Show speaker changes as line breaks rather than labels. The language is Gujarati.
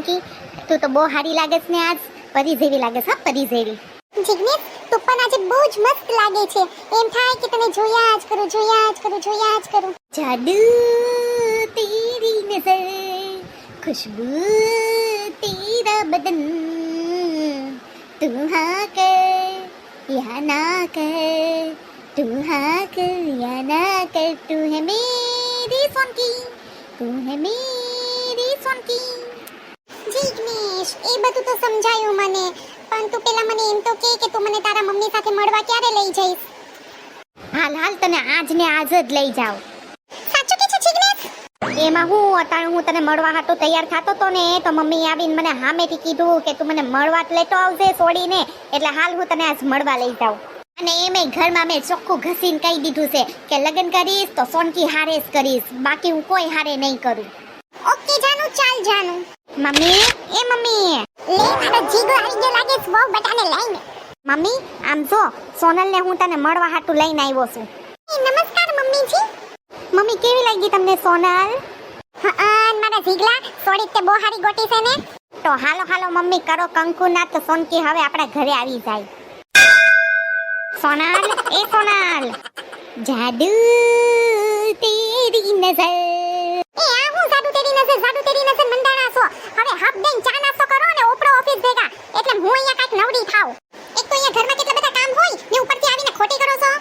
સોનકી, તું તો બહુ હારી લાગેસ ને આજ, પરી જેવી લાગેસ. હા, પરી જેવી.
જિગ્નેશ, તું પણ આજે બહુ જ મસ્ત લાગે છે. એમ થાય કે તને જોયા જ કરું, જોયા જ કરું, જોયા જ કરું.
જાદુ તેરી નજર, खुशबू तेरा बदन, तू हाँ कर या ना कर, तू हाँ कर या ना कर, तू है मेरी सोनकी, तू है मेरी सोनकी.
જિગ્નેશ, એ બધું તો સમજાયું મને, પણ તું પેલા મને એમ તો કે તું મને તારા મમ્મી સાથે મળવા ક્યારે લઈ જઈશ?
હાલ હાલ તને આજ ને આજ જ લઈ જાઉં.
સાચું કે છે જિગ્નેશ?
એમાં હું તને મળવા હાટો તૈયાર થાતો તો ને, તો મમ્મી આવીને મને હામેથી કીધું કે તું મને મળવા લેતો આવજે છોડીને, એટલે હાલ હું તને આજ મળવા લઈ જાઉં. અને એમે ઘરમાં મેં ચોખ્ખું ઘસીને કહી દીધું છે કે લગ્ન કરીશ તો સોનકી હારે જ કરીશ, બાકી હું કોઈ હારે નહીં કરું.
ઓકે જાનુ, ચાલ જાનુ.
મમ્મી, એ મમ્મી,
લે મારો જીગો આવી ગયો લાગે છે બહુ બટાને લઈને.
મમ્મી આમ જો, સોનલને હું તને મળવા હાટું લઈને આવ્યો છું.
નમસ્કાર મમ્મીજી.
મમ્મી કેવી લાગી તમને સોનલ?
હા મારા જીગલા, સોડી તે બહુ હારી ગોટી છે ને.
તો હાલો હાલો મમ્મી કરો કંકુના, તો સોનકી હવે આપણા ઘરે આવી જાય. સોનલ, એ સોનલ, જાદુ તેરી નજર.
એ આ હું જાદુ તેરી નજર મંડાણા છો. હવે હાફ દઈને ચા નાસ્તો કરો ને ઓપરો ઓફિસ ભેગા, એટલે હું અહીંયા કાંઈક નવડી થાવ. એક તો અહીંયા ઘરમાં કેટલા બધા કામ હોય ને ઉપરથી આવીને ખોટી કરો છો.